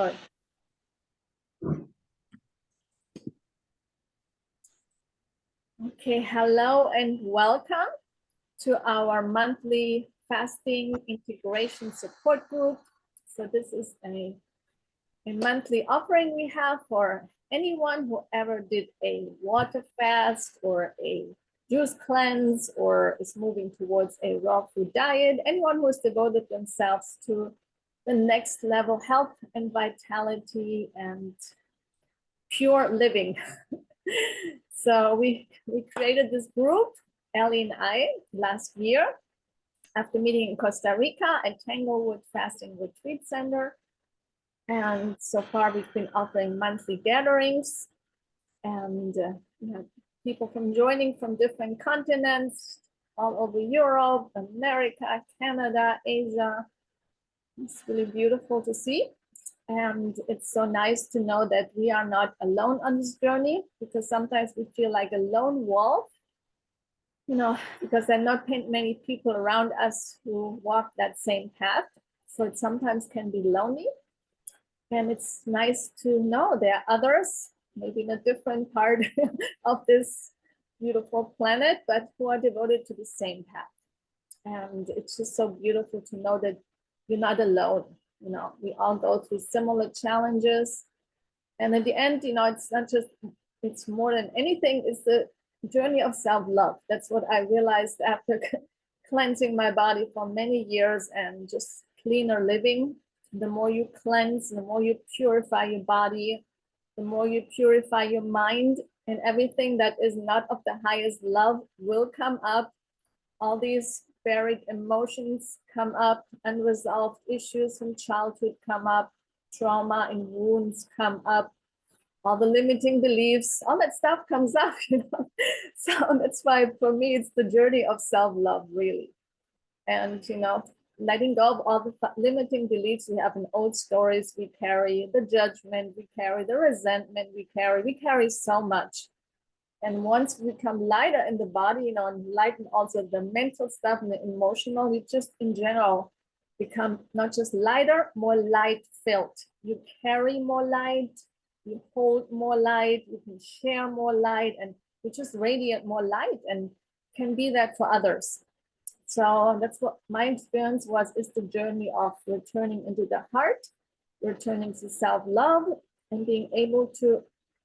Sorry. Okay, hello and welcome to our monthly fasting integration support group. So this is a monthly offering we have for anyone who ever did a water fast or a juice cleanse or is moving towards a raw food diet, anyone who has devoted themselves to the next level health and vitality and pure living. So we created this group, aIone, last year after meeting in Costa Rica at Tanglewood Fasting Retreat Center. And so far we've been offering monthly gatherings and people from joining from different continents, all over Europe, America, Canada, Asia. It's really beautiful to see. And it's so nice to know that we are not alone on this journey, because sometimes we feel like a lone wolf, because there are not many people around us who walk that same path. So it sometimes can be lonely. And it's nice to know there are others, maybe in a different part of this beautiful planet, but who are devoted to the same path. And it's just so beautiful to know that you're not alone. We all go through similar challenges. And at the end, it's not just, it's more than anything, it's the journey of self-love. That's what I realized after cleansing my body for many years and just cleaner living. The more you cleanse, the more you purify your body, the more you purify your mind, and everything that is not of the highest love will come up. All these buried emotions come up, unresolved issues from childhood come up, trauma and wounds come up, all the limiting beliefs, all that stuff comes up, So that's why for me, it's the journey of self-love, really. And, letting go of all the limiting beliefs we have in old stories we carry, the judgment we carry, the resentment we carry so much. And once we become lighter in the body, and lighten also the mental stuff and the emotional, we just in general become not just lighter, more light filled. You carry more light, you hold more light, you can share more light, and you just radiate more light and can be that for others. So that's what my experience is the journey of returning into the heart, returning to self-love, and being able to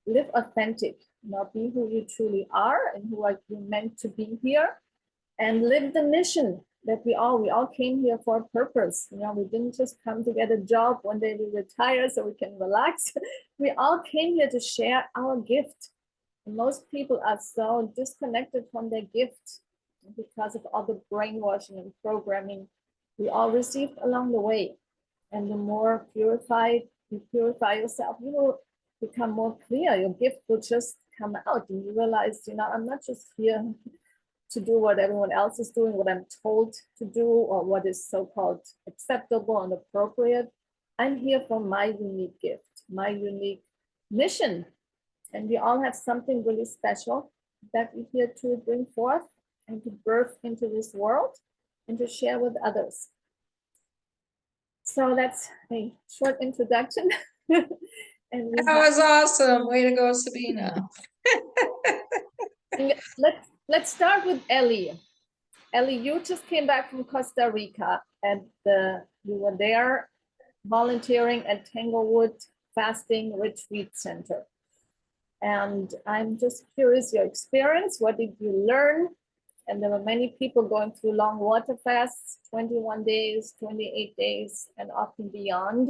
live authentic, be who you truly are and who are you meant to be here, and live the mission that we all came here for a purpose. We didn't just come to get a job one day we retire so we can relax. We all came here to share our gift. And most people are so disconnected from their gift because of all the brainwashing and programming we all received along the way. And the more purified you purify yourself, you will become more clear. Your gift will just come out, and you realize, I'm not just here to do what everyone else is doing, what I'm told to do, or what is so-called acceptable and appropriate. I'm here for my unique gift, my unique mission. And we all have something really special that we're here to bring forth and to birth into this world and to share with others. So that's a short introduction. And that was awesome. Way to go, Sabina. Let's start with Ellie. Ellie, you just came back from Costa Rica, and you were there volunteering at Tanglewood Fasting Retreat Center. And I'm just curious, your experience, what did you learn? And there were many people going through long water fasts, 21 days, 28 days, and often beyond.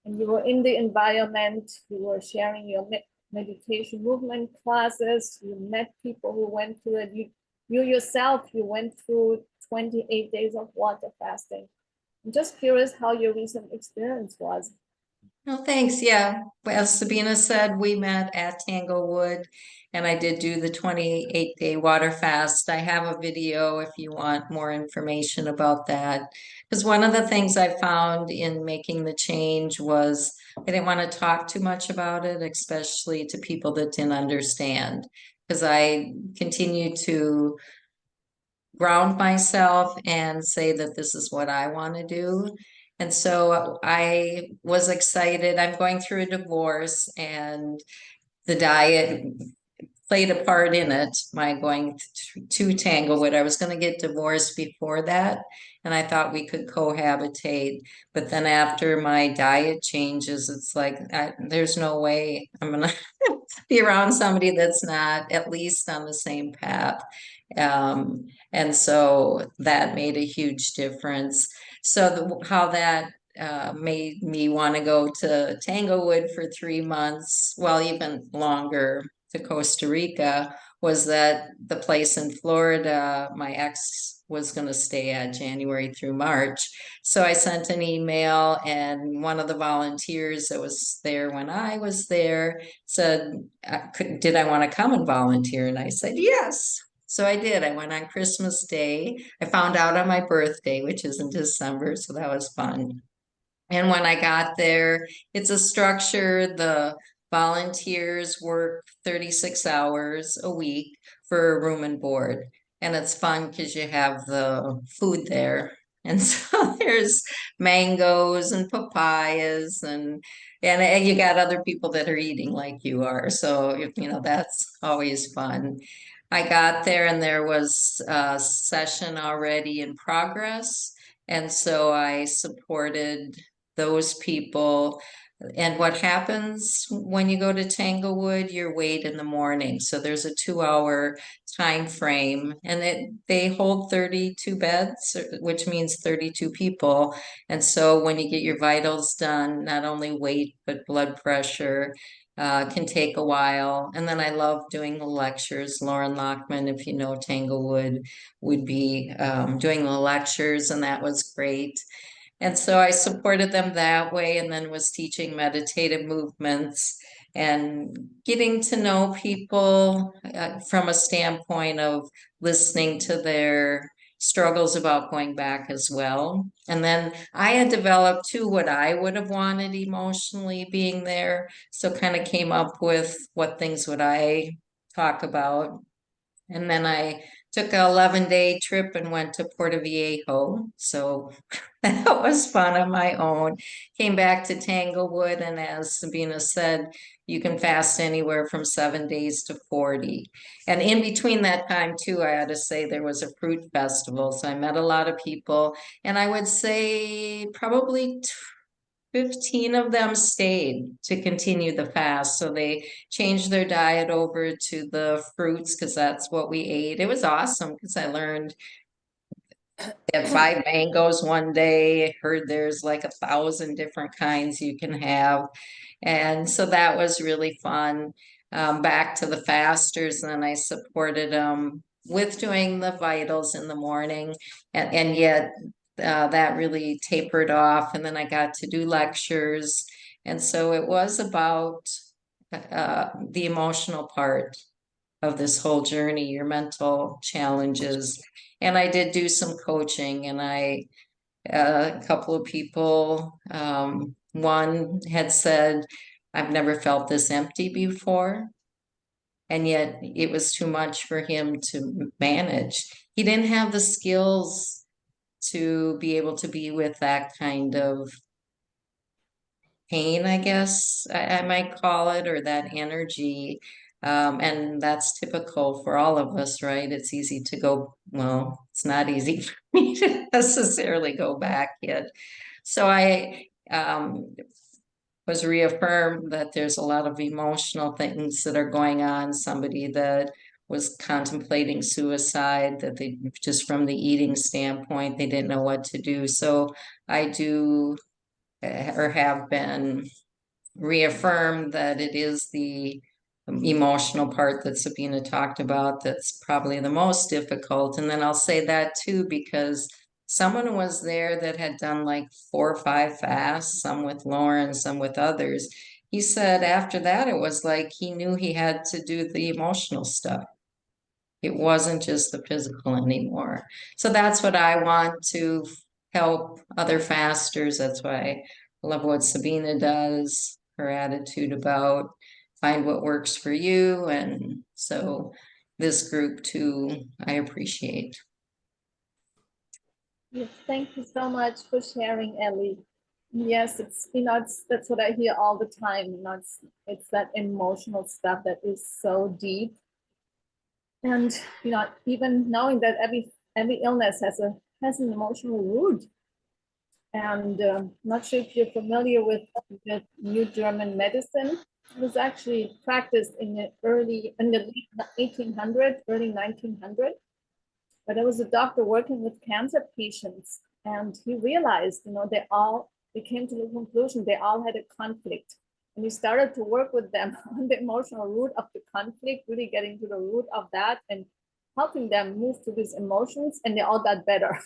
And you were in the environment, you were sharing your meditation movement classes, you met people who went through it. You yourself, you went through 28 days of water fasting. I'm just curious how your recent experience was. Well, thanks. Yeah. As Sabina said, we met at Tanglewood, and I did do the 28-day water fast. I have a video if you want more information about that. Because one of the things I found in making the change was I didn't want to talk too much about it, especially to people that didn't understand. Because I continue to ground myself and say that this is what I want to do. And so I was excited. I'm going through a divorce, and the diet played a part in it, my going to Tanglewood. I was going to get divorced before that, and I thought we could cohabitate. But then after my diet changes, it's like, there's no way I'm going to be around somebody that's not at least on the same path. And so that made a huge difference. So how that made me want to go to Tanglewood for 3 months, well, even longer, to Costa Rica, was that the place in Florida my ex was going to stay at January through March. So I sent an email, and one of the volunteers that was there when I was there said, did I want to come and volunteer? And I said, yes. So I did. I went on Christmas Day. I found out on my birthday, which is in December, so that was fun. And when I got there, it's a structure. The volunteers work 36 hours a week for room and board. And it's fun because you have the food there. And so there's mangoes and papayas, and you got other people that are eating like you are. So, that's always fun. I got there and there was a session already in progress. And so I supported those people. And what happens when you go to Tanglewood, you're weighed in the morning. So there's a 2-hour time frame, and they hold 32 beds, which means 32 people. And so when you get your vitals done, not only weight, but blood pressure, can take a while. And then I love doing the lectures. Lauren Lockman, if you know Tanglewood, would be doing the lectures, and that was great. And so I supported them that way, and then was teaching meditative movements and getting to know people from a standpoint of listening to their struggles about going back as well. And then I had developed too what I would have wanted emotionally being there. So kind of came up with what things would I talk about. And then I took an 11-day trip and went to Puerto Viejo. So that was fun on my own. Came back to Tanglewood, and as Sabina said, you can fast anywhere from 7 days to 40. And in between that time, too, I had to say there was a fruit festival. So I met a lot of people, and I would say probably 15 of them stayed to continue the fast. So they changed their diet over to the fruits because that's what we ate. It was awesome because I learned they had 5 mangoes one day. I heard there's like 1,000 different kinds you can have. And so that was really fun. Back to the fasters, and I supported them with doing the vitals in the morning. And yet that really tapered off. And then I got to do lectures. And so it was about the emotional part of this whole journey, your mental challenges. And I did do some coaching, and a couple of people, one had said, I've never felt this empty before. And yet it was too much for him to manage. He didn't have the skills to be able to be with that kind of pain, I guess I might call it, or that energy. And that's typical for all of us, right? It's easy to go, well, it's not easy for me to necessarily go back yet. So I was reaffirmed that there's a lot of emotional things that are going on. Somebody that was contemplating suicide, that they just from the eating standpoint, they didn't know what to do. So I do or have been reaffirmed that it is the emotional part that Sabina talked about that's probably the most difficult. And then I'll say that too, because someone was there that had done like 4 or 5 fasts, some with Lauren, some with others. He said after that, it was like he knew he had to do the emotional stuff. It wasn't just the physical anymore. So that's what I want to help other fasters. That's why I love what Sabina does, her attitude about find what works for you. And so this group too, I appreciate. Yes, thank you so much for sharing, Ellie. Yes, it's, that's what I hear all the time. It's that emotional stuff that is so deep. And, even knowing that every illness has an emotional root. And not sure if you're familiar with the New German medicine. It was actually practiced in the late 1800s, early 1900s. But there was a doctor working with cancer patients, and he realized, they came to the conclusion they all had a conflict. And he started to work with them on the emotional root of the conflict, really getting to the root of that and helping them move to these emotions, and they all got better.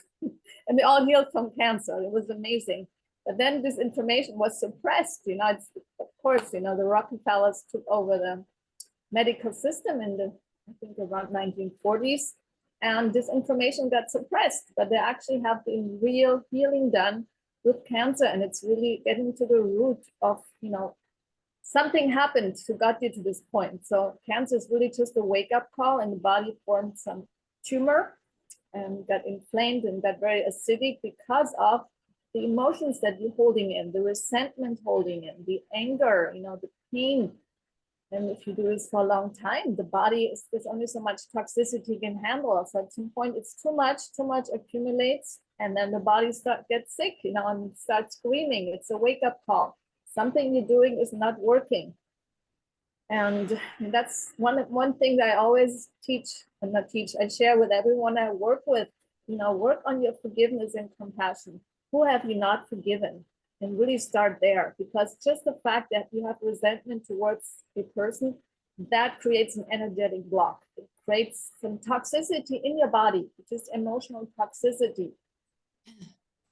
And they all healed from cancer. It was amazing. But then this information was suppressed. It's, of course, the Rockefellers took over the medical system in the, I think, around 1940s. And this information got suppressed, but they actually have been real healing done with cancer. And it's really getting to the root of, something happened to got you to this point. So cancer is really just a wake up call, and the body formed some tumor and got inflamed and got very acidic because of the emotions that you're holding in, the resentment holding in, the anger, the pain. And if you do this for a long time, the body is, there's only so much toxicity can handle. So at some point it's too much accumulates, and then the body gets sick, and starts screaming. It's a wake up call. Something you're doing is not working. And that's one thing that I always I share with everyone I work with, work on your forgiveness and compassion. Who have you not forgiven? And really start there, because just the fact that you have resentment towards a person, that creates an energetic block. It creates some toxicity in your body, just emotional toxicity.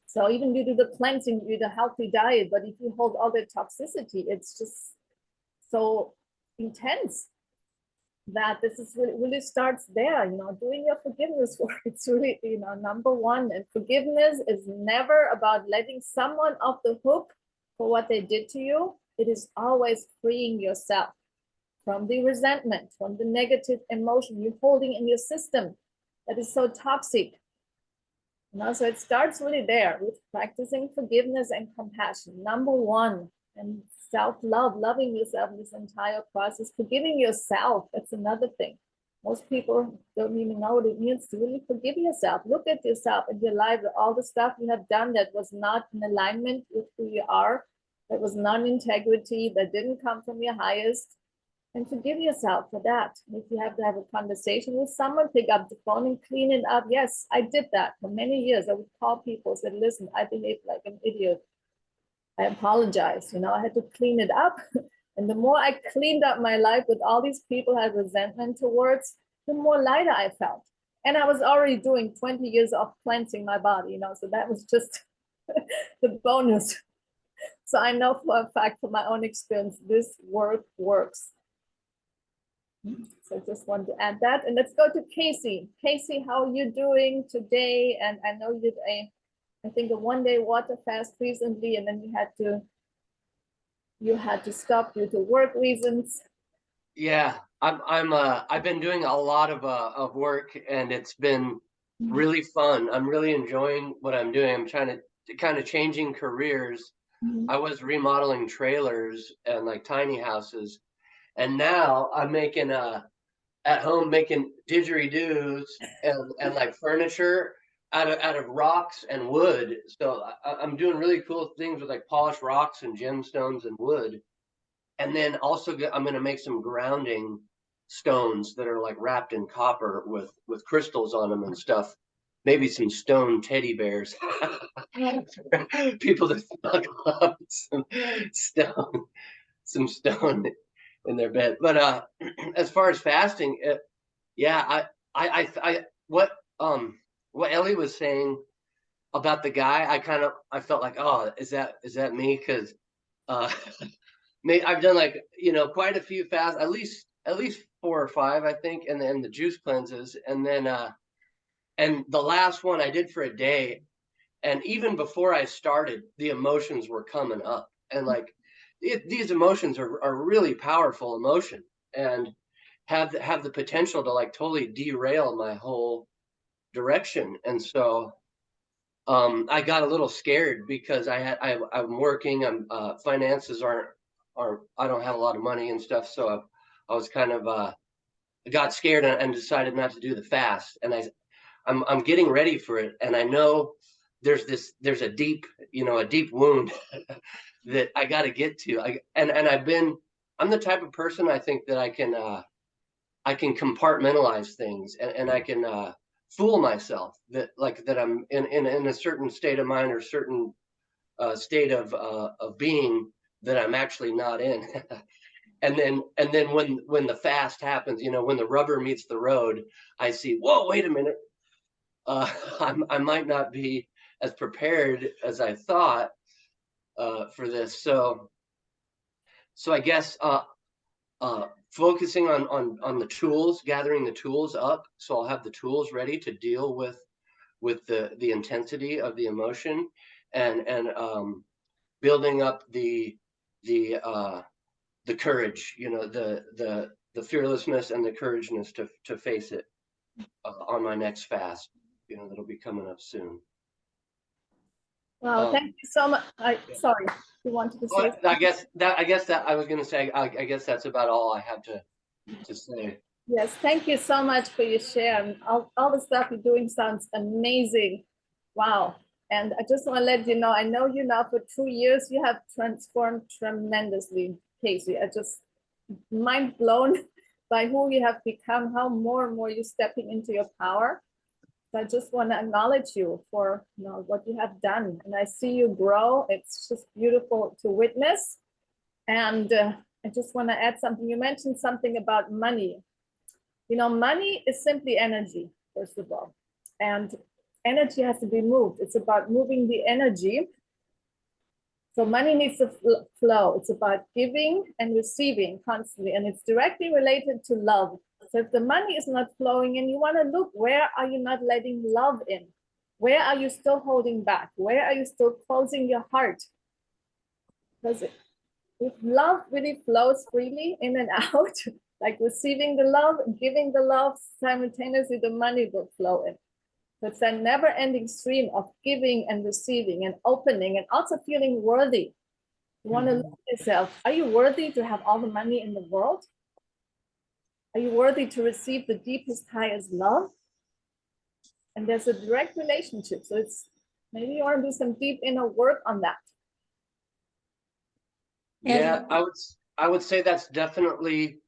So even you do the cleansing, you do the healthy diet, but if you hold all the toxicity, it's just so intense that this is really starts there, doing your forgiveness work. It's really, number one. And forgiveness is never about letting someone off the hook for what they did to you. It is always freeing yourself from the resentment, from the negative emotion you're holding in your system that is so toxic. So it starts really there with practicing forgiveness and compassion, number one. And self-love, loving yourself in this entire process, forgiving yourself. That's another thing. Most people don't even know what it means to really forgive yourself. Look at yourself in your life, all the stuff you have done that was not in alignment with who you are, that was non-integrity, that didn't come from your highest, and forgive yourself for that. If you have to have a conversation with someone, pick up the phone and clean it up. Yes, I did that for many years. I would call people, said, listen, I behaved like an idiot. I apologize. I had to clean it up. And the more I cleaned up my life with all these people I had resentment towards, the more lighter I felt. And I was already doing 20 years of cleansing my body, so that was just the bonus. So I know for a fact, from my own experience, this work works. So I just want to add that. And let's go to Casey. Casey, how are you doing today? And I know you did I think a one-day water fast recently, and then you had to stop due to work reasons. Yeah, I've been doing a lot of work, and it's been really fun. I'm really enjoying what I'm doing. I'm trying to kind of changing careers. I was remodeling trailers and like tiny houses, and now I'm making at home making didgeridoos and like furniture out of rocks and wood. So I'm doing really cool things with like polished rocks and gemstones and wood. And then also I'm going to make some grounding stones that are like wrapped in copper with crystals on them and stuff. Maybe some stone teddy bears. People to snuggle up some stone in their bed. But as far as fasting, yeah, I what Ellie was saying about the guy, I felt like, oh, is that me? Because uh I've done like quite a few fasts, at least 4 or 5, I think, and then the juice cleanses, and then and the last one I did for a day, and even before I started, the emotions were coming up, and like these emotions are really powerful emotion, and have the potential to like totally derail my whole direction, and so I got a little scared because I'm working. Finances aren't I don't have a lot of money and stuff. So I was kind of got scared and decided not to do the fast. And I'm getting ready for it. And I know there's a deep wound that I got to get to. I'm the type of person, I think, that I can compartmentalize things, and I can fool myself that I'm in a certain state of mind or certain state of being that I'm actually not in. and then when the fast happens, when the rubber meets the road, I see, whoa, wait a minute. I might not be as prepared as I thought for this. So I guess focusing on the tools, gathering the tools up, so I'll have the tools ready to deal with the intensity of the emotion, and building up the courage, the fearlessness and the courageousness to face it on my next fast, that'll be coming up soon. Well, thank you so much. Sorry, you wanted to say? I guess that I was going to say. I guess that's about all I have to say. Yes, thank you so much for your share. And all the stuff you're doing sounds amazing. Wow. And I just want to let you know, I know you now for 2 years. You have transformed tremendously, Casey. I just mind blown by who you have become, how more and more you're stepping into your power. So I just want to acknowledge you for what you have done, and I see you grow. It's just beautiful to witness. And I just want to add something. You mentioned something about money. Money is simply energy, first of all, and energy has to be moved. It's about moving the energy. So money needs to flow. It's about giving and receiving constantly, and it's directly related to love. So if the money is not flowing in, you want to look, where are you not letting love in? Where are you still holding back? Where are you still closing your heart? Because if love really flows freely in and out, like receiving the love, giving the love, simultaneously the money will flow in. So it's a never-ending stream of giving and receiving and opening, and also feeling worthy. You want to look at yourself. Are you worthy to have all the money in the world? Are you worthy to receive the deepest, highest love? And there's a direct relationship. So maybe you want to do some deep inner work on that. Yeah, I would say that's definitely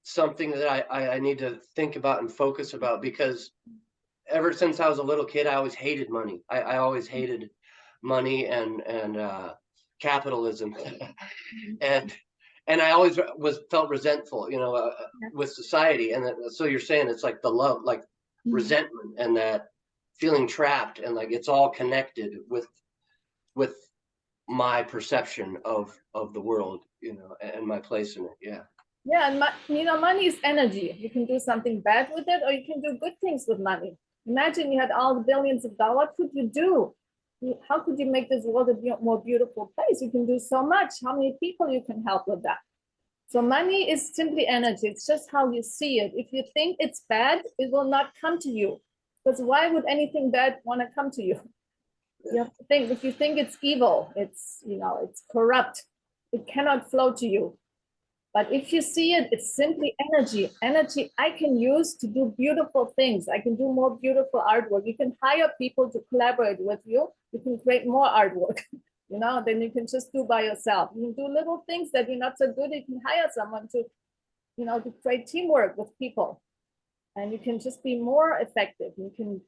something that I need to think about and focus about, because ever since I was a little kid, I always hated money. I always hated money and capitalism. And I always felt resentful, with society. And so you're saying it's like the love, like resentment, and that feeling trapped, and like it's all connected with my perception of the world, and my place in it. Yeah. Yeah, and money is energy. You can do something bad with it, or you can do good things with money. Imagine you had all the billions of dollars. What could you do? How could you make this world a more beautiful place? You can do so much. How many people you can help with that? So money is simply energy. It's just how you see it. If you think it's bad, it will not come to you. Because why would anything bad want to come to you? You have to think, if you think it's evil, it's corrupt, it cannot flow to you. But if you see it, it's simply energy. Energy I can use to do beautiful things. I can do more beautiful artwork. You can hire people to collaborate with you. You can create more artwork, then you can just do by yourself. You can do little things that you're not so good. You can hire someone to create teamwork with people. And you can just be more effective. You can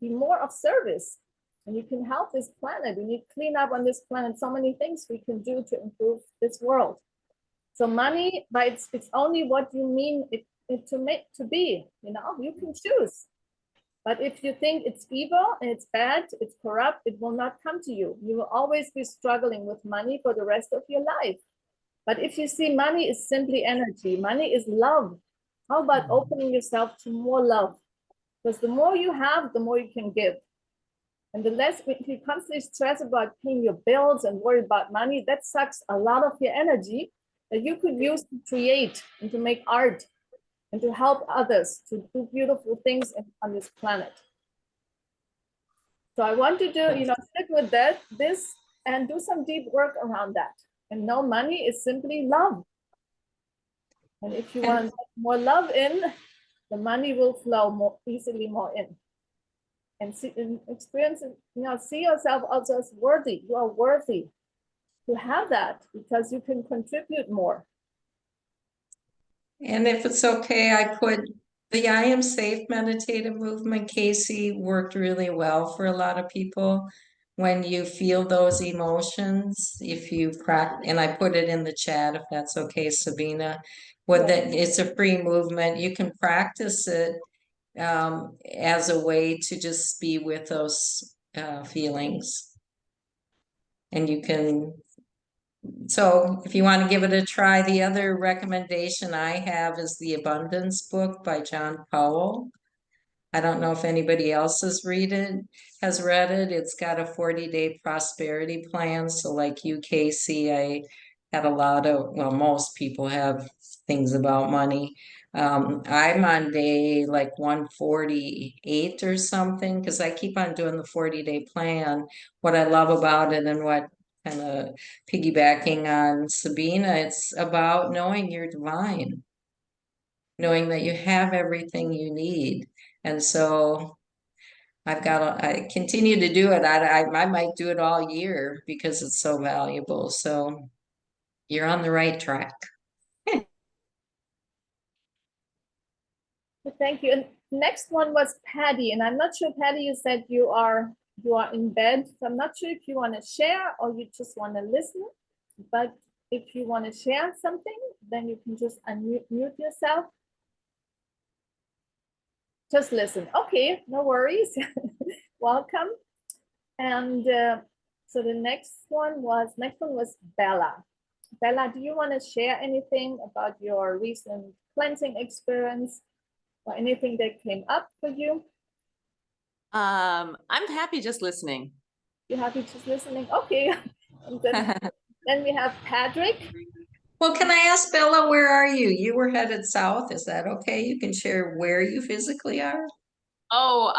be more of service. And you can help this planet. We need clean up on this planet. So many things we can do to improve this world. So money, it's only what you mean it to be. You can choose. But if you think it's evil and it's bad, it's corrupt, it will not come to you. You will always be struggling with money for the rest of your life. But if you see money is simply energy, money is love. How about opening yourself to more love? Because the more you have, the more you can give. And the less, if you constantly stress about paying your bills and worry about money, that sucks a lot of your energy that you could use to create and to make art and to help others to do beautiful things on this planet. So I want to do, stick with this and do some deep work around that. And no, money is simply love. And if you want more love in, the money will flow more easily more in. And see and experience, see yourself also as worthy. You are worthy to have that because you can contribute more. And if it's okay, I put the I Am Safe meditative movement, Casey, worked really well for a lot of people. When you feel those emotions, if you practice, and I put it in the chat if that's okay, Sabina. It's a free movement. You can practice it as a way to just be with those feelings. And you can, so if you want to give it a try, the other recommendation I have is the Abundance book by John Powell. I don't know if anybody else has read it. It's got a 40-day prosperity plan. So like you, Casey, I had a lot of, well, most people have things about money. I'm on day like 148 or something because I keep on doing the 40-day plan. What I love about it and what kind of piggybacking on Sabina, it's about knowing you're divine, knowing that you have everything you need. And so I continue to do it. I might do it all year because it's so valuable. So you're on the right track. Thank you. And next one was Patty. And I'm not sure, Patty, you said you are in bed. So I'm not sure if you want to share or you just want to listen. But if you want to share something, then you can just unmute yourself. Just listen. Okay, no worries. Welcome. And so the next one was Bella. Bella, do you want to share anything about your recent cleansing experience or anything that came up for you? I'm happy just listening. You're happy just listening? Okay. Then we have Patrick. Well, can I ask Bella, where are you? You were headed south. Is that okay? You can share where you physically are. Oh,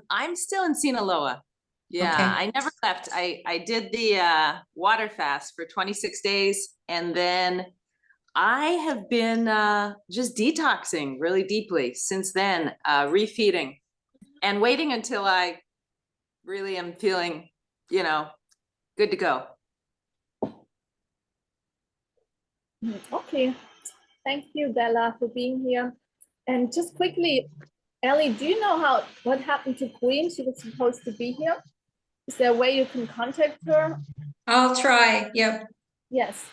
I'm still in Sinaloa. Yeah, Okay. I never left. I did the water fast for 26 days, and then I have been just detoxing really deeply since then, refeeding and waiting until I really am feeling, good to go. Okay. Thank you, Bella, for being here. And just quickly, Ellie, do you know what happened to Queen? She was supposed to be here. Is there a way you can contact her? I'll try. Yep. Yes.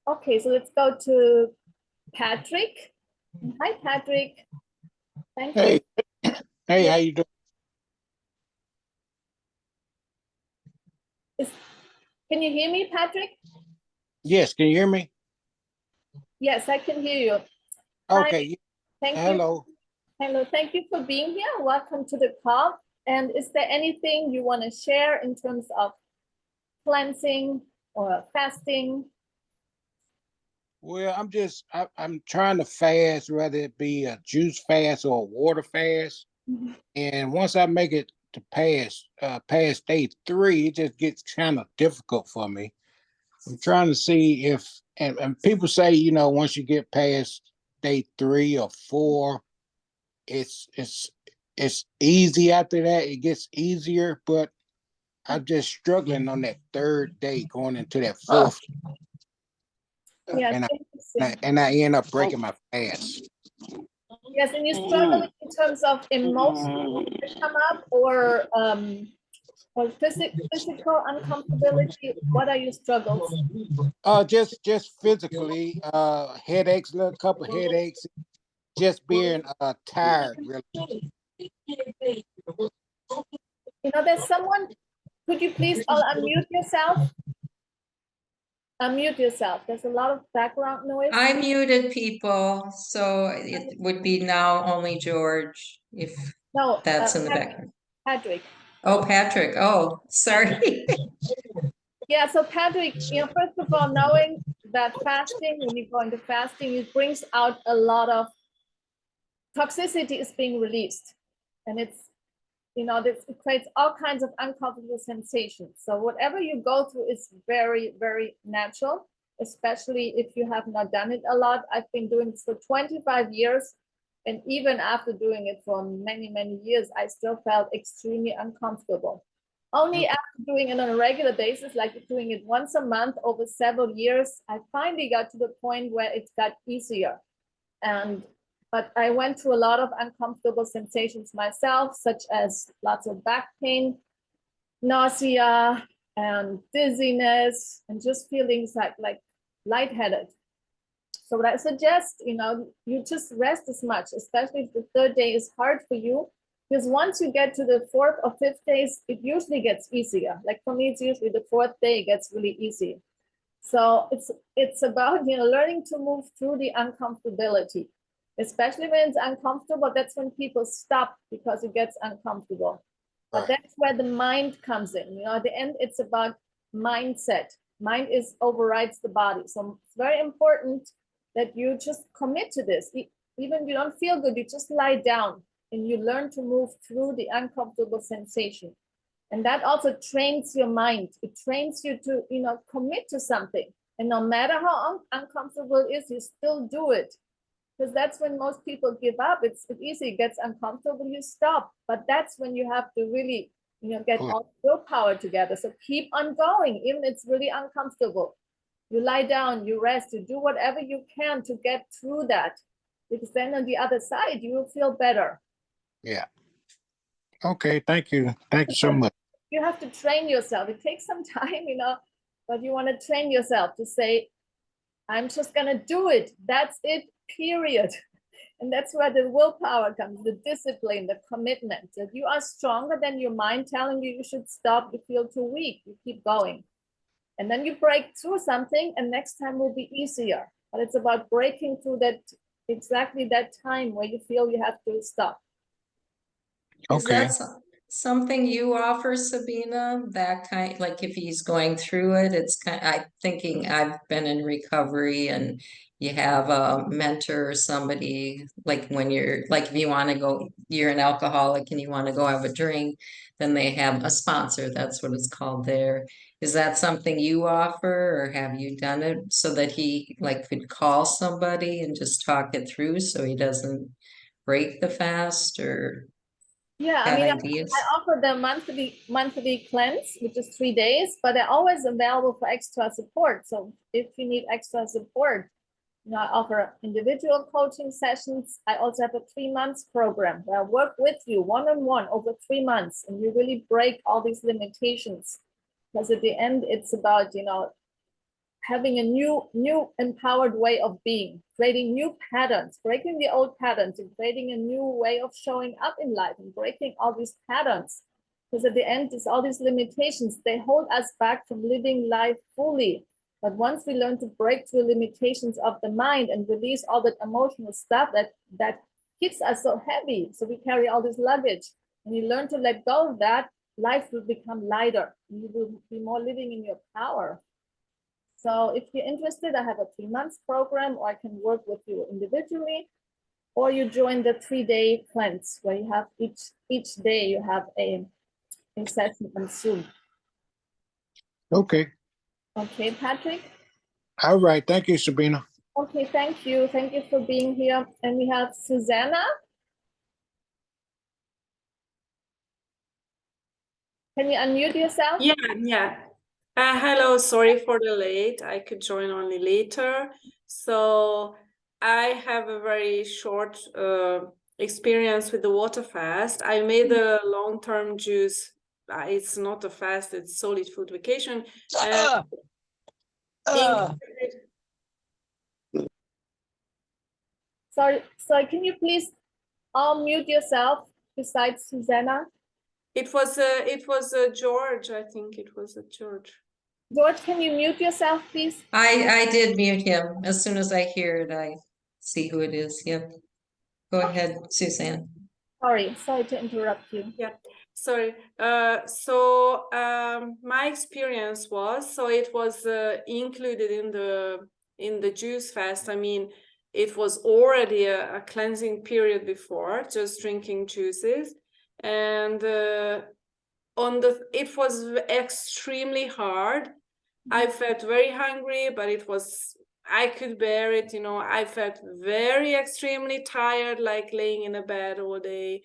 Okay, so let's go to Patrick. Hi, Patrick. Thank you. Hey, how you doing? Can you hear me, Patrick? Yes, can you hear me? Yes, I can hear you. Okay. Hi. Thank Hello. you. Hello, thank you for being here. Welcome to the call. And is there anything you want to share in terms of cleansing or fasting? Well, I'm trying to fast, whether it be a juice fast or a water fast. Mhm. And once I make it to past day 3, it just gets kind of difficult for me. I'm trying to see if, and people say, once you get past day 3 or 4, it's easy after that. It gets easier, but I'm just struggling on that 3rd day going into that 4th. Yes, And I end up breaking my fast. yes, and you struggle in terms of emotions that come up or physical uncomfortability. What are your struggles? Just physically, headaches, a couple headaches, just being tired, really. There's someone, could you please all unmute yourself? Unmute yourself. There's a lot of background noise. I muted people, so it would be now only George if that's in the background. Patrick. Oh, Patrick. Oh, sorry. Yeah, so Patrick, first of all, knowing that fasting, when you go into fasting, it brings out a lot of toxicity is being released. And it's it creates all kinds of uncomfortable sensations. So whatever you go through is very, very natural, especially if you have not done it a lot. I've been doing this for 25 years. And even after doing it for many, many years, I still felt extremely uncomfortable. Only after doing it on a regular basis, like doing it once a month over several years, I finally got to the point where it got easier. But I went through a lot of uncomfortable sensations myself, such as lots of back pain, nausea, and dizziness, and just feelings like lightheaded. So what I suggest, you just rest as much, especially if the third day is hard for you, because once you get to the fourth or fifth days, it usually gets easier. Like for me, it's usually the fourth day gets really easy. So it's about, learning to move through the uncomfortability, especially when it's uncomfortable. That's when people stop because it gets uncomfortable. But that's where the mind comes in. At the end, it's about mindset. Mind overrides the body. So it's very important that you just commit to this. Even if you don't feel good, you just lie down and you learn to move through the uncomfortable sensation. And that also trains your mind. It trains you to, commit to something. And no matter how uncomfortable it is, you still do it. Because that's when most people give up. It's easy, it gets uncomfortable, you stop. But that's when you have to really, get all willpower together. So keep on going, even if it's really uncomfortable. You lie down, you rest, you do whatever you can to get through that. Because then on the other side, you will feel better. Yeah. Okay, thank you. Thank you so much. You have to train yourself. It takes some time, but you want to train yourself to say, I'm just going to do it. That's it, period. And that's where the willpower comes, the discipline, the commitment. That you are stronger than your mind telling you should stop, you feel too weak, you keep going. And then you break through something and next time will be easier. But it's about breaking through exactly that time where you feel you have to stop. Okay. Is that something you offer, Sabina? That kind, like if he's going through it, it's I'm thinking I've been in recovery and you have a mentor or somebody, like when if you want to go, you're an alcoholic and you want to go have a drink, then they have a sponsor. That's what it's called there. Is that something you offer, or have you done it so that he could call somebody and just talk it through so he doesn't break the fast, or yeah, ideas? I offer the monthly cleanse, which is 3 days, but they're always available for extra support. So if you need extra support, I offer individual coaching sessions. I also have a 3 months program where I work with you one-on-one over 3 months, and you really break all these limitations. Because at the end, it's about, having a new empowered way of being, creating new patterns, breaking the old patterns, and creating a new way of showing up in life and breaking all these patterns. Because at the end, it's all these limitations, they hold us back from living life fully. But once we learn to break through limitations of the mind and release all that emotional stuff that keeps us so heavy, so we carry all this luggage, and you learn to let go of that, life will become lighter. You will be more living in your power. So if you're interested, I have a 3 months program, or I can work with you individually, or you join the 3-day cleanse where you have each day you have a session on Zoom. Okay. Okay, Patrick? All right. Thank you, Sabina. Okay, thank you. Thank you for being here. And we have Susanna. Can you unmute yourself? Yeah. Hello, sorry for the late. I could join only later. So I have a very short experience with the water fast. I made a long-term juice. It's not a fast, it's solid food vacation. Sorry, can you please all mute yourself besides Susanna? It was George, I think it was a George. George, can you mute yourself, please? I did mute him. As soon as I hear it, I see who it is. Yep. Go ahead, Suzanne. Sorry to interrupt you. Yeah, sorry. My experience was, so it was included in the juice fast. I mean, it was already a cleansing period before, just drinking juices. and it was extremely hard. I felt very hungry, but I could bear it, you know. I felt very extremely tired, like laying in a bed all day,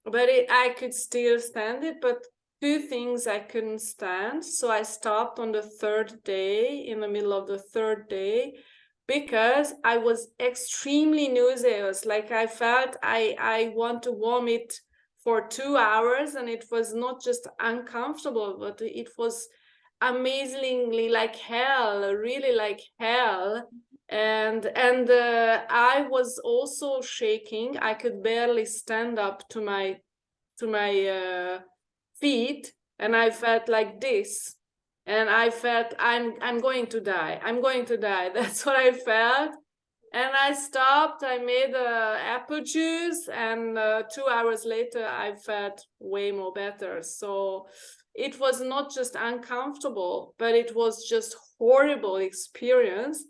but I could still stand it. But two things I couldn't stand, so I stopped on the third day, in the middle of the third day, because I was extremely nauseous. Like I felt I want to vomit for 2 hours, and it was not just uncomfortable, but it was amazingly like hell, really like hell. And I was also shaking. I could barely stand up to my feet, and I felt like this, and I felt I'm going to die. I'm going to die. That's what I felt. And I stopped. I made apple juice, and 2 hours later, I felt way more better. So it was not just uncomfortable, but it was just horrible experience.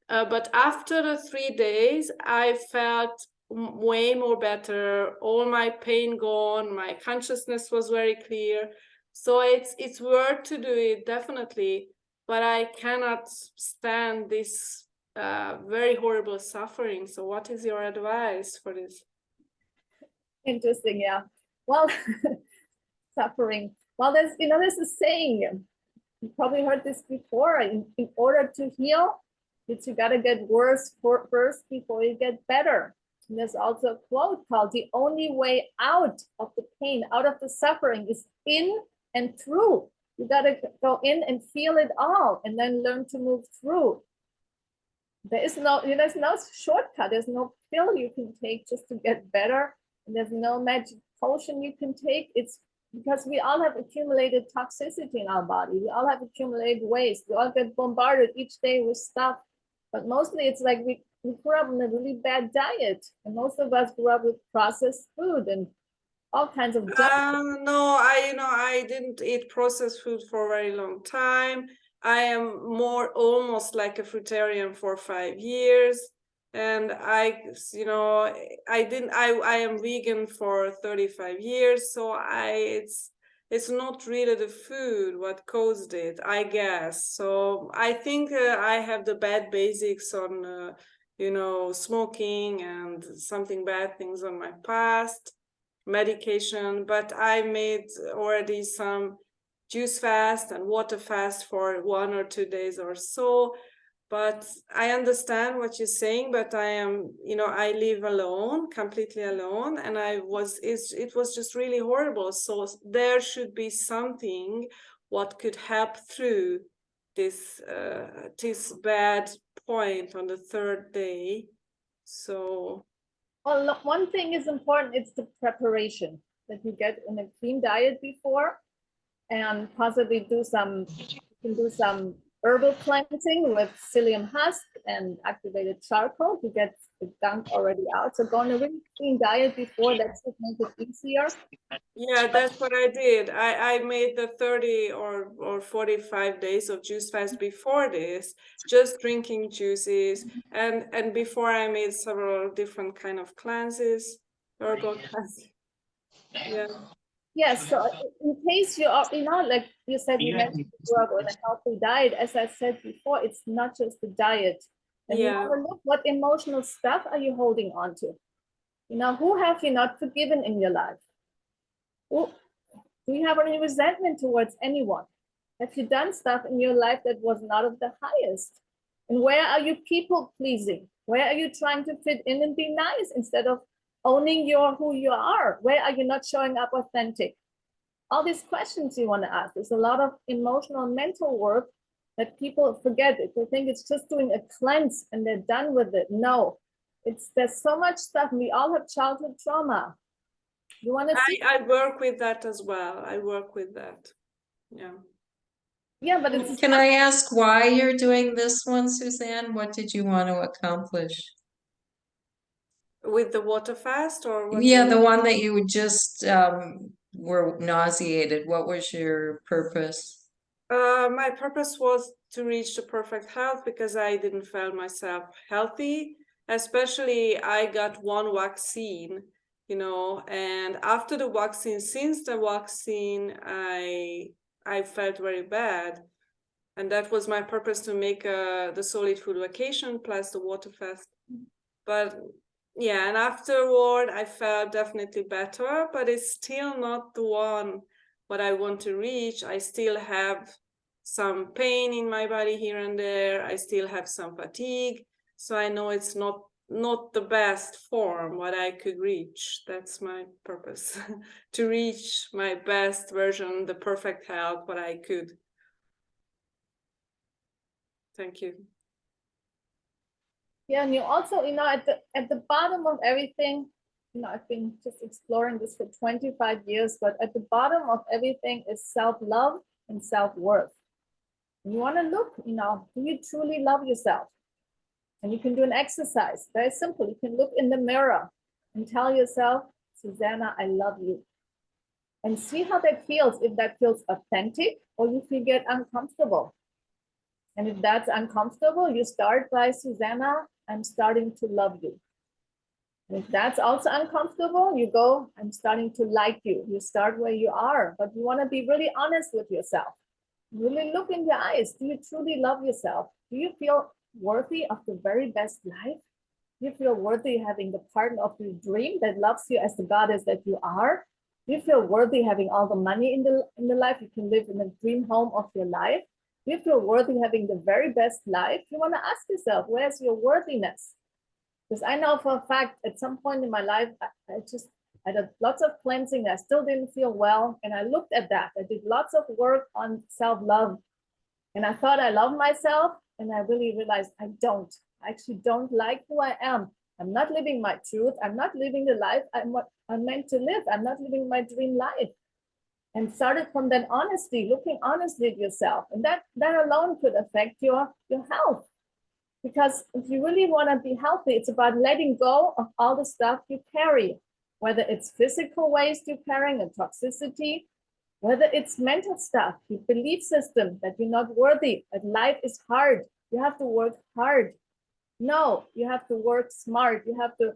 But after the 3 days, I felt way more better. All my pain gone. My consciousness was very clear. So it's worth to do it, definitely. But I cannot stand this very horrible suffering. So what is your advice for this? Interesting, yeah. Well, suffering. Well, there's a saying, you probably heard this before, in order to heal, you got to get worse first before you get better. And there's also a quote called, the only way out of the pain, out of the suffering, is in and through. You got to go in and feel it all, and then learn to move through. There's no shortcut. There's no pill you can take just to get better. And there's no magic potion you can take. It's because we all have accumulated toxicity in our body. We all have accumulated waste. We all get bombarded each day with stuff. But mostly it's like we grew up on a really bad diet. And most of us grew up with processed food and all kinds of junk. No, I didn't eat processed food for a very long time. I am almost like a fruitarian for 5 years. And I am vegan for 35 years. So it's not really the food what caused it, I guess. So I think I have the bad basics on, smoking and something bad things on my past, medication, but I made already some juice fast and water fast for 1 or 2 days or so. But I understand what you're saying, but I live alone, completely alone, and it was just really horrible. So there should be something what could help through this bad point on the third day. So, well, one thing is important. It's the preparation, that you get in a clean diet before, and possibly do some herbal cleansing with psyllium husk and activated charcoal to get the gunk already out. So go on a really clean diet before, that should make it easier. Yeah, that's what I did. I made the 30 or 45 days of juice fast before this, just drinking juices. And before I made several different kind of cleanses, herbal cleanses. Yeah. Yes, so in case you are, like you said, you mentioned you grew up on a healthy diet. As I said before, it's not just the diet. And you have a look, what emotional stuff are you holding on to? Who have you not forgiven in your life? Do you have any resentment towards anyone? Have you done stuff in your life that was not of the highest? And where are you people pleasing? Where are you trying to fit in and be nice instead of owning who you are? Where are you not showing up authentic? All these questions you want to ask. There's a lot of emotional mental work that people forget. They think it's just doing a cleanse and they're done with it. No, there's so much stuff. We all have childhood trauma. You want to see? I work with that as well. I work with that. Yeah. Yeah, but it's. Can I ask why you're doing this one, Suzanne? What did you want to accomplish? With the water fast, or what? Yeah, the one that you just were nauseated. What was your purpose? My purpose was to reach the perfect health, because I didn't feel myself healthy. Especially I got one vaccine you know, and after the vaccine, since the vaccine, I felt very bad. And that was my purpose, to make the solid food vacation plus the water fast. But yeah, and afterward, I felt definitely better, but it's still not the one what I want to reach. I still have some pain in my body here and there. I still have some fatigue. So I know it's not the best form what I could reach. That's my purpose, to reach my best version, the perfect health, what I could. Thank you. Yeah, and you also, you know, at the bottom of everything, you know, I've been just exploring this for 25 years, but at the bottom of everything is self-love and self-worth. You want to look, you know, do you truly love yourself? And you can do an exercise, very simple. You can look in the mirror and tell yourself, Susanna, I love you. And see how that feels, if that feels authentic or if you get uncomfortable. And if that's uncomfortable, you start by, Susanna, I'm starting to love you. And if that's also uncomfortable, you go, I'm starting to like you. You start where you are, but you want to be really honest with yourself. Really look in your eyes. Do you truly love yourself? Do you feel worthy of the very best life? Do you feel worthy having the partner of your dream that loves you as the goddess that you are? Do you feel worthy having all the money in the life? You can live in the dream home of your life. Do you feel worthy having the very best life? You want to ask yourself, where's your worthiness? Because I know for a fact, at some point in my life, I had lots of cleansing. I still didn't feel well. And I looked at that. I did lots of work on self-love. And I thought I love myself. And I really realized I don't. I actually don't like who I am. I'm not living my truth. I'm not living the life I'm meant to live. I'm not living my dream life. And started from that honesty, looking honestly at yourself. And that alone could affect your health. Because if you really want to be healthy, it's about letting go of all the stuff you carry, whether it's physical waste you're carrying and toxicity, whether it's mental stuff, your belief system that you're not worthy, that life is hard, you have to work hard. No, you have to work smart. You have to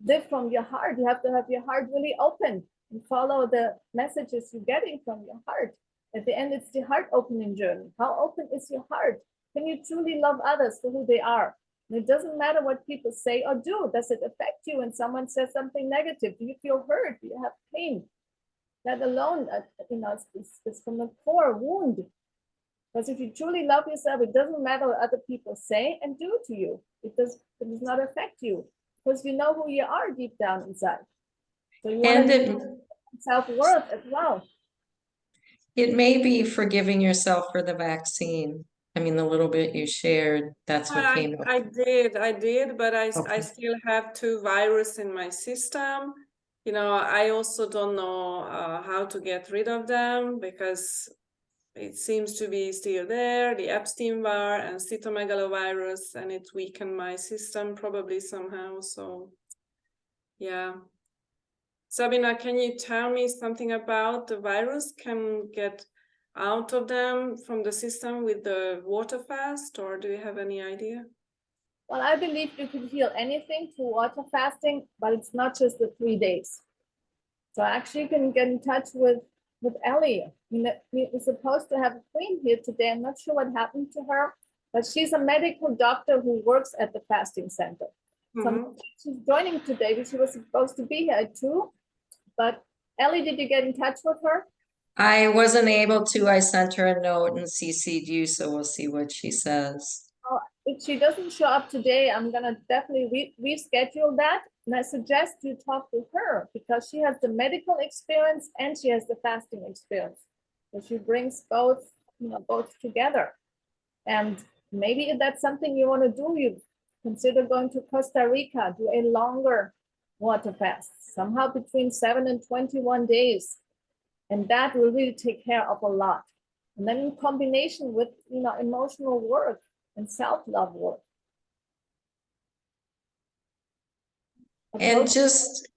live from your heart. You have to have your heart really open and follow the messages you're getting from your heart. At the end, it's the heart opening journey. How open is your heart? Can you truly love others for who they are? And it doesn't matter what people say or do. Does it affect you when someone says something negative? Do you feel hurt? Do you have pain? That alone, you know, is from the core wound. Because if you truly love yourself, it doesn't matter what other people say and do to you. It does not affect you because you know who you are deep down inside. So you want to self-worth as well. It may be forgiving yourself for the vaccine. I mean, the little bit you shared, that's what came up. I did, but I still have 2 viruses in my system. You know, I also don't know how to get rid of them because it seems to be still there, the Epstein-Barr and cytomegalovirus, and it weakened my system probably somehow. So, yeah. Sabina, can you tell me something about the virus? Can get out of them from the system with the water fast, or do you have any idea? Well, I believe you can heal anything through water fasting, but it's not just the 3 days. So actually you can get in touch with Ellie. I mean, we're supposed to have a queen here today. I'm not sure what happened to her, but she's a medical doctor who works at the fasting center. So she's joining today, but she was supposed to be here too. But Ellie, did you get in touch with her? I wasn't able to. I sent her a note and CC'd you, so we'll see what she says. If she doesn't show up today, I'm gonna definitely reschedule that. And I suggest you talk to her because she has the medical experience and she has the fasting experience. So she brings both, you know, both together. And maybe if that's something you want to do, you consider going to Costa Rica, do a longer water fast, somehow between 7 and 21 days. And that will really take care of a lot. And then in combination with, you know, emotional work and self-love work. And just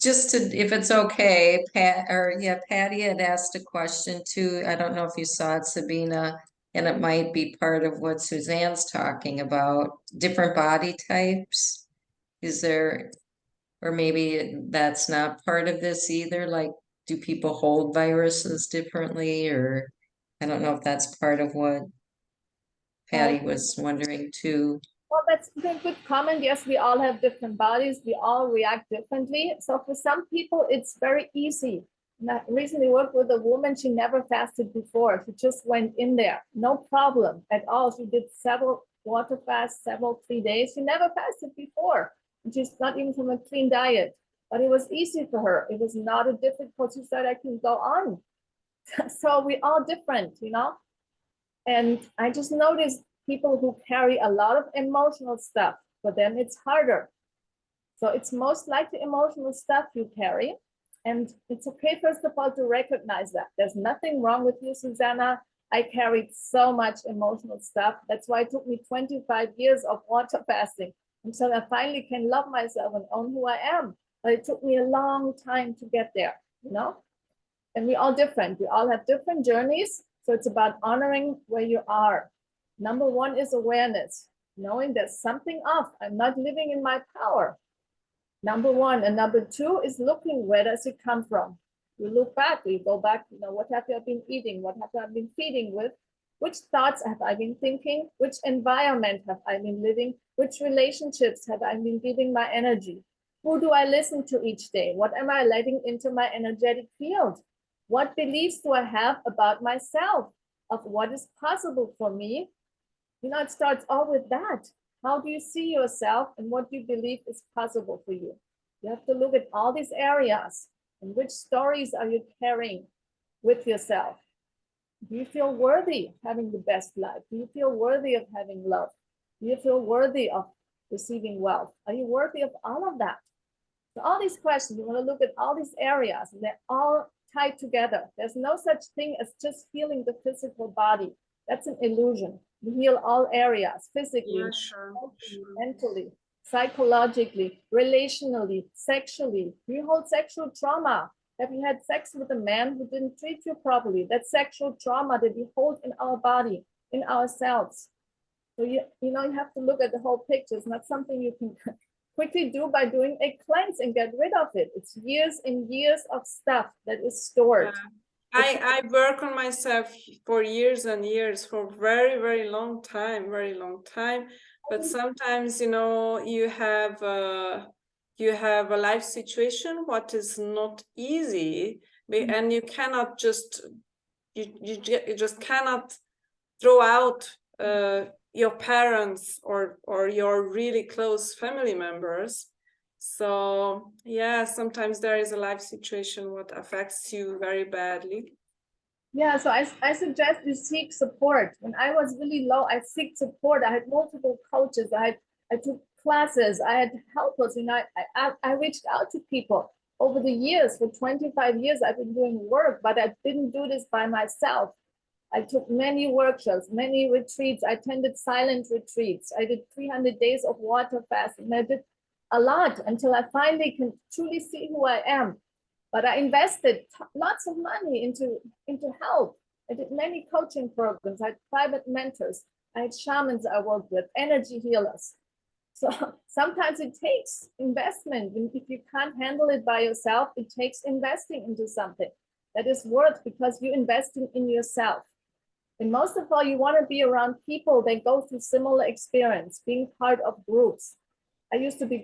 to, if it's okay, Patty had asked a question too. I don't know if you saw it, Sabina, and it might be part of what Suzanne's talking about, different body types. Is there Or maybe that's not part of this either, like, do people hold viruses differently, or I don't know if that's part of what Patty was wondering too. Well, that's a good comment. Yes, we all have different bodies. We all react differently. So for some people, it's very easy. And I recently worked with a woman, she never fasted before. She just went in there, no problem at all. She did several water fasts, several 3 days. She never fasted before. She's not even from a clean diet, but it was easy for her. It was not a difficult, she said, I can go on. So we all different, you know? And I just noticed people who carry a lot of emotional stuff, for them it's harder. So it's most likely emotional stuff you carry. And it's okay, first of all, to recognize that. There's nothing wrong with you, Susanna. I carried so much emotional stuff. That's why it took me 25 years of water fasting until I finally can love myself and own who I am. But it took me a long time to get there, you know? And we're all different. We all have different journeys. So it's about honoring where you are. Number one is awareness, knowing there's something off. I'm not living in my power. Number one. And number two is looking, where does it come from? You look back, you go back, you know, what have I been eating? What have I been feeding with? Which thoughts have I been thinking? Which environment have I been living? Which relationships have I been giving my energy? Who do I listen to each day? What am I letting into my energetic field? What beliefs do I have about myself, of what is possible for me? You know, it starts all with that. How do you see yourself and what do you believe is possible for you? You have to look at all these areas and which stories are you carrying with yourself? Do you feel worthy of having the best life? Do you feel worthy of having love? Do you feel worthy of receiving wealth? Are you worthy of all of that? So all these questions, you want to look at all these areas and they're all tied together. There's no such thing as just healing the physical body. That's an illusion. You heal all areas, physically, Yeah, sure. mentally, psychologically, relationally, sexually. Do you hold sexual trauma? Have you had sex with a man who didn't treat you properly? That's sexual trauma that we hold in our body, in ourselves. So you know, you have to look at the whole picture. It's not something you can quickly do by doing a cleanse and get rid of it. It's years and years of stuff that is stored. I work on myself for years and years, for very, very long time. But sometimes, you know, you have a life situation what is not easy, and you cannot just you just cannot throw out your parents or your really close family members. So yeah, sometimes there is a life situation what affects you very badly. Yeah, so I suggest you seek support. When I was really low, I seek support. I had multiple coaches. I took classes. I had helpers. You know, I reached out to people over the years. For 25 years, I've been doing work, but I didn't do this by myself. I took many workshops, many retreats. I attended silent retreats. I did 300 days of water fasting. I did a lot until I finally can truly see who I am. But I invested lots of money into help. I did many coaching programs. I had private mentors. I had shamans I worked with, energy healers. So sometimes it takes investment. And if you can't handle it by yourself, it takes investing into something that is worth, because you're investing in yourself. And most of all, you want to be around people that go through similar experience, being part of groups. I used to be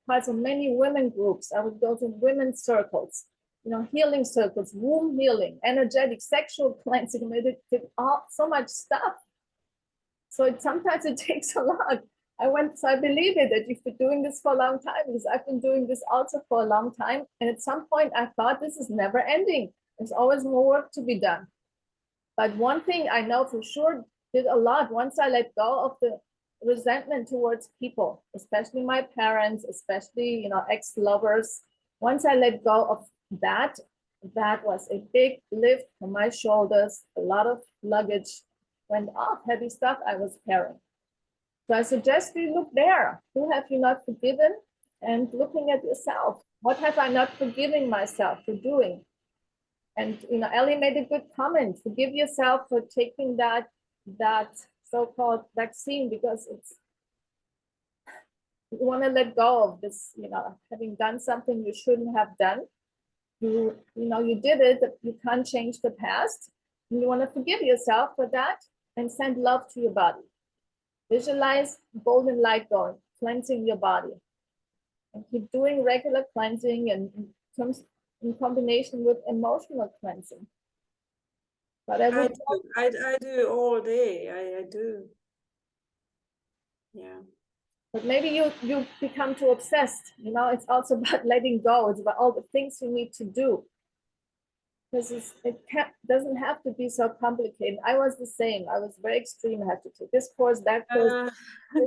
parts of many women groups. I would go to women's circles, you know, healing circles, womb healing, energetic, sexual cleansing, did all so much stuff. So sometimes it takes a lot. So I believe it, that you've been doing this for a long time, because I've been doing this also for a long time. And at some point I thought, this is never ending. There's always more work to be done. But one thing I know for sure did a lot once I let go of the resentment towards people, especially my parents, especially, you know, ex-lovers. Once I let go of that, that was a big lift from my shoulders. A lot of luggage went off, heavy stuff I was carrying. So I suggest you look there. Who have you not forgiven? And looking at yourself. What have I not forgiven myself for doing? And, you know, Ellie made a good comment. Forgive yourself for taking that so-called vaccine, because You want to let go of this, having done something you shouldn't have done. You did it, you can't change the past. And you want to forgive yourself for that and send love to your body. Visualize golden light going, cleansing your body. And keep doing regular cleansing and in combination with emotional cleansing. But I do all day. I do. Yeah. But maybe you become too obsessed. It's also about letting go. It's about all the things you need to do. Because doesn't have to be so complicated. I was the same. I was very extreme. I had to take this course, that course. I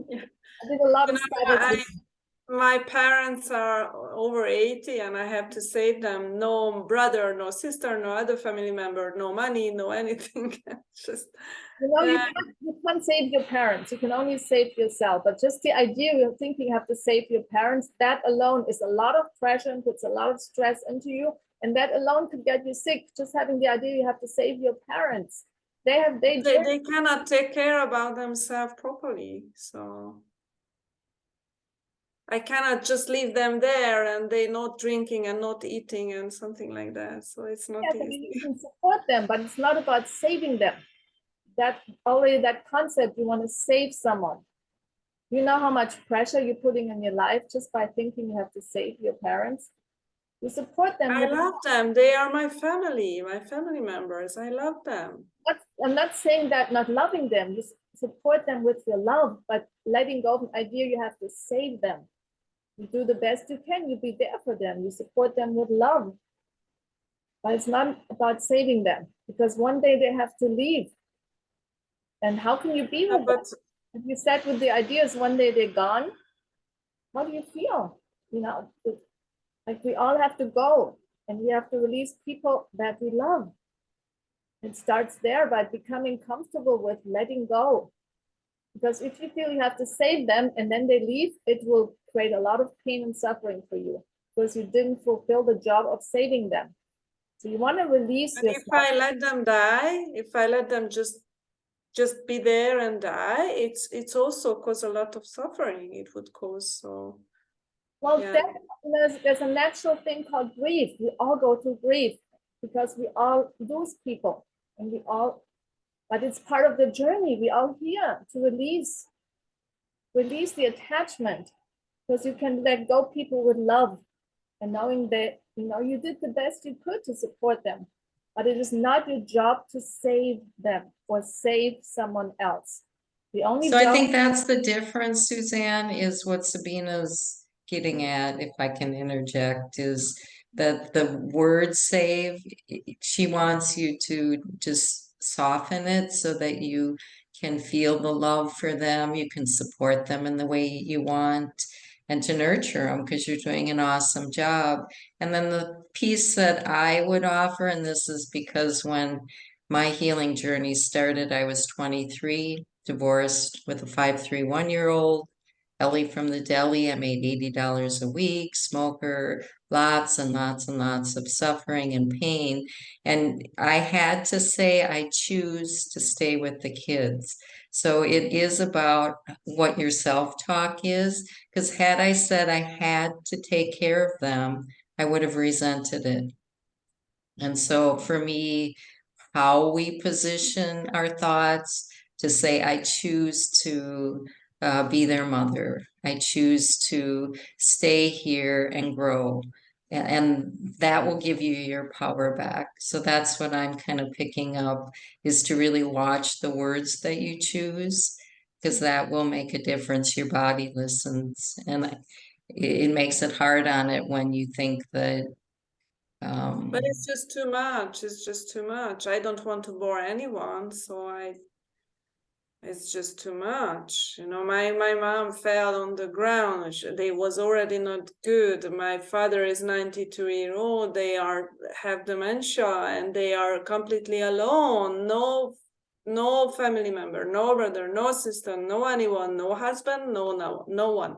did a lot of studies. My parents are over 80 and I have to save them. No brother, no sister, no other family member, no money, no anything. Just you can't save your parents. You can only save yourself. But just the idea of thinking you have to save your parents, that alone is a lot of pressure and puts a lot of stress into you. And that alone could get you sick. Just having the idea you have to save your parents. They cannot take care about themselves properly. So I cannot just leave them there and they not drinking and not eating and something like that. So it's not easy. You can support them, but it's not about saving them. That concept, you want to save someone. You know how much pressure you're putting in your life just by thinking you have to save your parents. You support them. I love them. They are my family members. I love them. I'm not saying that not loving them. You support them with your love, but letting go of the idea you have to save them. You do the best you can. You be there for them. You support them with love. But it's not about saving them, because one day they have to leave. And how can you be with them? If you set with the ideas, one day they're gone, how do you feel? Like we all have to go, and we have to release people that we love. It starts there by becoming comfortable with letting go. Because if you feel you have to save them and then they leave, it will create a lot of pain and suffering for you because you didn't fulfill the job of saving them. So you want to release yourself. If I let them die, if I let them just be there and die, it's also cause a lot of suffering. It would cause so. Well, there's a natural thing called grief. We all go through grief because we all lose people, and but it's part of the journey. We all here to release the attachment, because you can let go people with love, and knowing that you did the best you could to support them, but it is not your job to save them or save someone else. I think that's the difference, Suzanne, is what Sabina's getting at, if I can interject, is that the word save, she wants you to just soften it so that you can feel the love for them, you can support them in the way you want, and to nurture them because you're doing an awesome job. And then the piece that I would offer, and this is because when my healing journey started, I was 23, divorced with a 5'3" 1-year-old. Ellie from the deli. I made $80 a week, smoker, lots and lots and lots of suffering and pain. And I had to say, I choose to stay with the kids. So it is about what your self-talk is, because had I said I had to take care of them, I would have resented it. And so for me, how we position our thoughts, to say, I choose to be their mother. I choose to stay here and grow. And that will give you your power back. So that's what I'm kind of picking up, is to really watch the words that you choose, because that will make a difference. Your body listens, and it makes it hard on it when you think that but it's just too much. It's just too much. I don't want to bore anyone, so it's just too much. My mom fell on the ground. They was already not good. My father is 92-year-old. They have dementia and they are completely alone. No family member, no brother, no sister, no anyone, no husband, no one.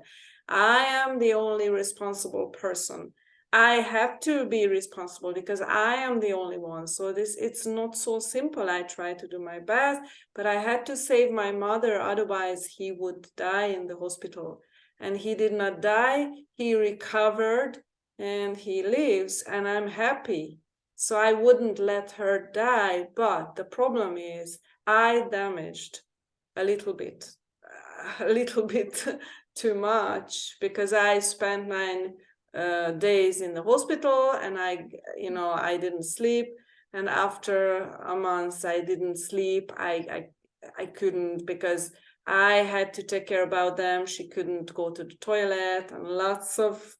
I am the only responsible person. I have to be responsible because I am the only one. So it's not so simple. I try to do my best, but I had to save my mother. Otherwise he would die in the hospital. and he did not die. He recovered and he lives, and I'm happy. So I wouldn't let her die, but the problem is I damaged a little bit too much, because I spent 9 days in the hospital, and I didn't sleep. And after a month, I didn't sleep. I couldn't, because I had to take care about them. She couldn't go to the toilet, and lots of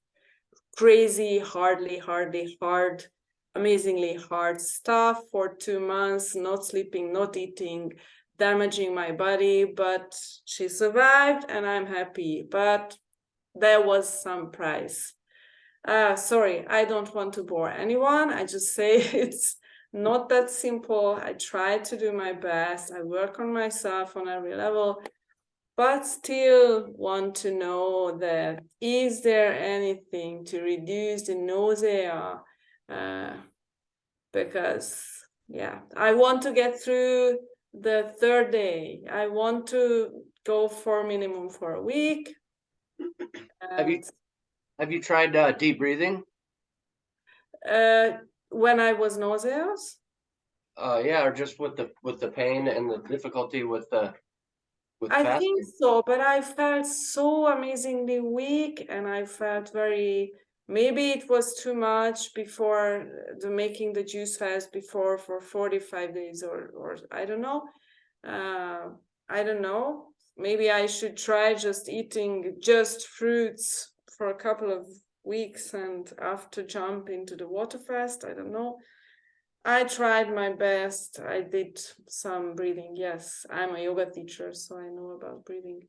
crazy, hard, amazingly hard stuff for 2 months, not sleeping, not eating, damaging my body. But she survived, and I'm happy. But there was some price. Sorry, I don't want to bore anyone. I just say it's not that simple. I try to do my best. I work on myself on every level, but still want to know that, is there anything to reduce the nausea? Because, yeah, I want to get through the 3rd day. I want to go for minimum for a week. Have you tried deep breathing? When I was nauseous? Yeah, or just with the pain and the difficulty with I fasting? think so, but I felt so amazingly weak, and I felt maybe it was too much before making the juice fast before for 45 days, or I don't know. I don't know. Maybe I should try just eating just fruits for a couple of weeks and after jump into the water fast. I don't know. I tried my best. I did some breathing. Yes, I'm a yoga teacher, so I know about breathing.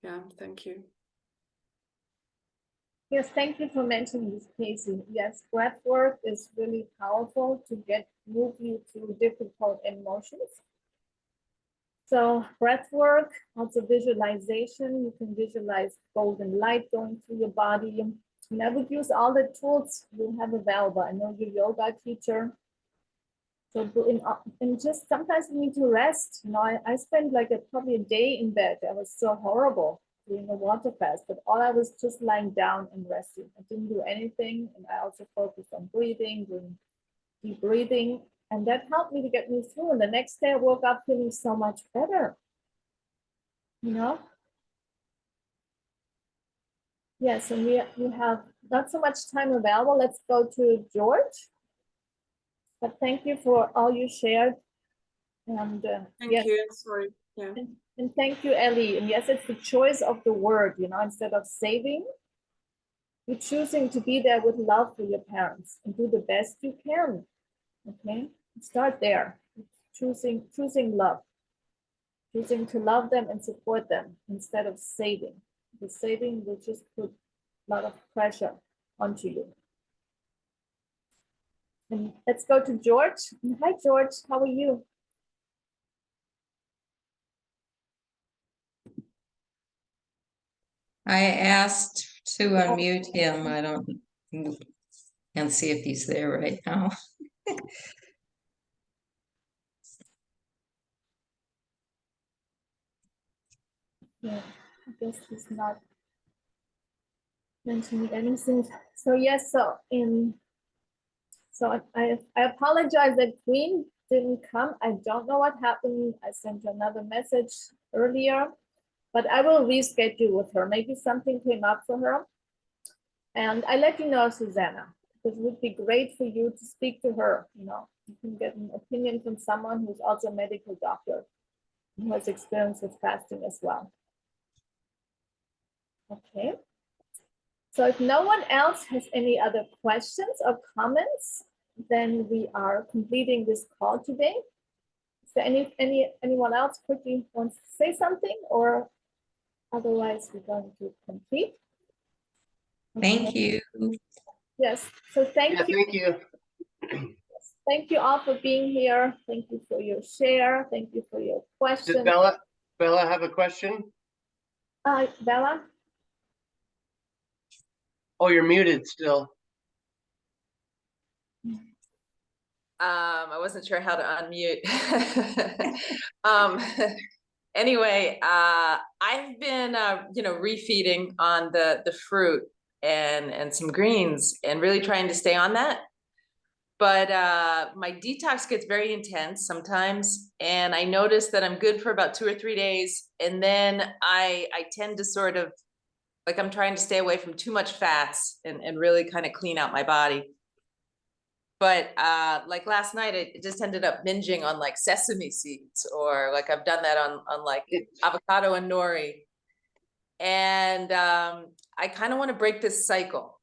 Yeah, thank you. Yes, thank you for mentioning this, Casey. Yes, breath work is really powerful to move you through difficult emotions. So breath work, also visualization. You can visualize golden light going through your body. And I would use all the tools you have available. I know you're a yoga teacher. So and just sometimes you need to rest. I spent like probably a day in bed. That was so horrible doing a water fast, but all I was just lying down and resting. I didn't do anything. And I also focused on breathing, doing deep breathing. And that helped me to get me through. And the next day I woke up feeling so much better. Yes, and we have not so much time available. Let's go to George. But thank you for all you shared. And Thank yes. you. Sorry. Yeah. And thank you, Ellie. And yes, it's the choice of the word, instead of saving, you're choosing to be there with love for your parents and do the best you can. Okay, start there. Choosing love, choosing to love them and support them instead of saving. The saving will just put a lot of pressure onto you. And let's go to George. Hi, George. How are you? I asked to unmute him. I don't, and see if he's there right now. Yeah, I guess he's not mentioning anything. So yes, so I apologize that Queen didn't come. I don't know what happened. I sent you another message earlier, but I will reschedule with her. Maybe something came up for her. And I let you know, Susanna, because it would be great for you to speak to her. You can get an opinion from someone who's also a medical doctor who has experience with fasting as well. Okay. So if no one else has any other questions or comments, then we are completing this call today. Is there anyone else quickly wants to say something, or otherwise we're going to complete? Okay. Thank you. Yes, so thank you. Thank you. Thank you all for being here. Thank you for your share. Thank you for your questions. Does Bella have a question? Bella? Oh, you're muted still. I wasn't sure how to unmute. Anyway, I've been, refeeding on the fruit and some greens and really trying to stay on that. But my detox gets very intense sometimes, and I notice that I'm good for about 2 or 3 days, and then I tend to sort of, like, I'm trying to stay away from too much fats and really kind of clean out my body. But like last night, I just ended up binging on like sesame seeds, or like I've done that on like avocado and nori. And I kind of want to break this cycle,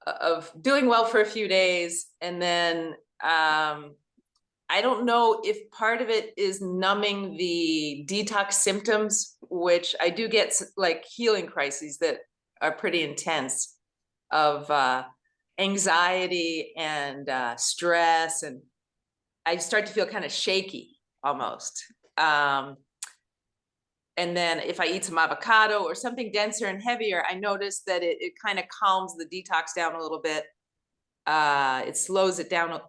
of doing well for a few days, and then I don't know if part of it is numbing the detox symptoms, which I do get like healing crises that are pretty intense, of anxiety and stress, and I start to feel kind of shaky almost. And then if I eat some avocado or something denser and heavier, I notice that it kind of calms the detox down a little bit. It slows it down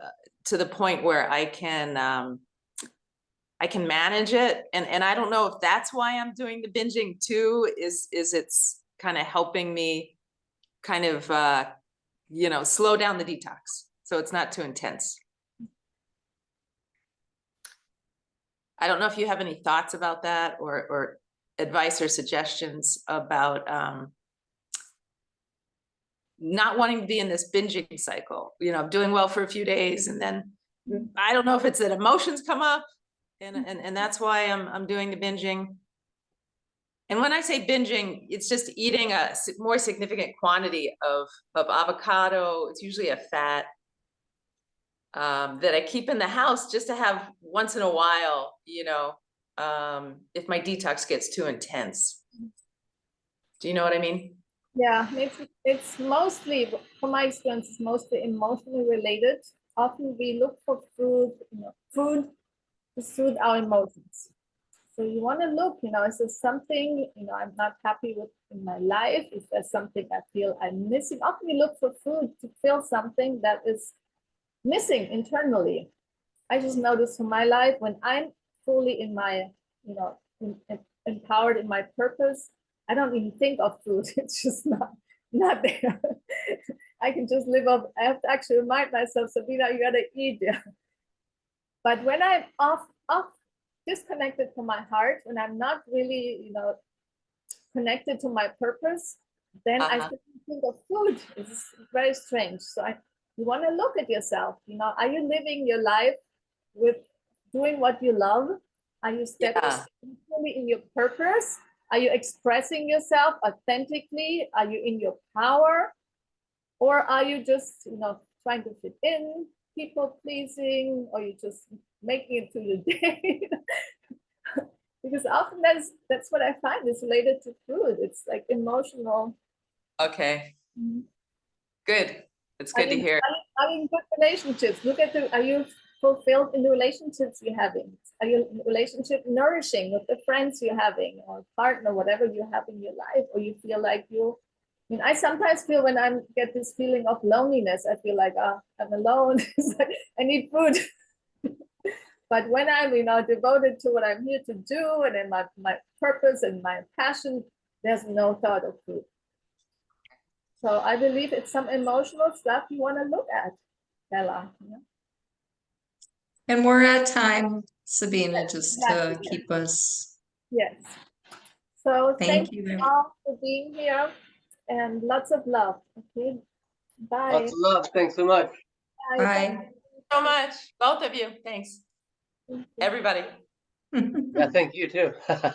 to the point where I can manage it. And I don't know if that's why I'm doing the binging too, is it's kind of helping me kind of, slow down the detox, so it's not too intense. I don't know if you have any thoughts about that, or advice or suggestions about not wanting to be in this binging cycle, doing well for a few days, and then I don't know if it's that emotions come up, and that's why I'm doing the binging. And when I say binging, it's just eating a more significant quantity of avocado. It's usually a fat that I keep in the house just to have once in a while, if my detox gets too intense. Do you know what I mean? Yeah, it's mostly, from my experience, it's mostly emotionally related. Often we look for food to soothe our emotions. So you want to look, is there something, I'm not happy with in my life? Is there something I feel I'm missing? Often we look for food to fill something that is missing internally. I just noticed in my life, when I'm fully in my, empowered in my purpose, I don't even think of food. It's just not there. I can just live up. I have to actually remind myself, Sabina, you gotta eat. Yeah. But when I'm off disconnected from my heart, when I'm not really, connected to my purpose, then I think of food. It's very strange. So you want to look at yourself. Are you living your life with doing what you love? Are you stepping fully in your purpose? Are you expressing yourself authentically? Are you in your power? Or are you just, trying to fit in, people pleasing, or you just making it through the day? Because often that's what I find is related to food. It's like emotional. Okay. Good. It's good to hear. Are you in good relationships? Are you fulfilled in the relationships you're having? Are your relationship nourishing with the friends you're having, or partner, whatever you have in your life? Or you feel like I sometimes feel when I get this feeling of loneliness, I feel like, I'm alone. It's like, I need food. But when I'm, devoted to what I'm here to do, and in my purpose and my passion, there's no thought of food. So I believe it's some emotional stuff you want to look at, Bella. And we're at time, Sabina, Yes, just exactly, to keep us. Yes. So Thank thank you. you all for being here, and lots of love. Okay. Bye. Lots of love. Thanks so much. Bye. Bye. So much, both of you. Thanks, everybody. Yeah, thank you too.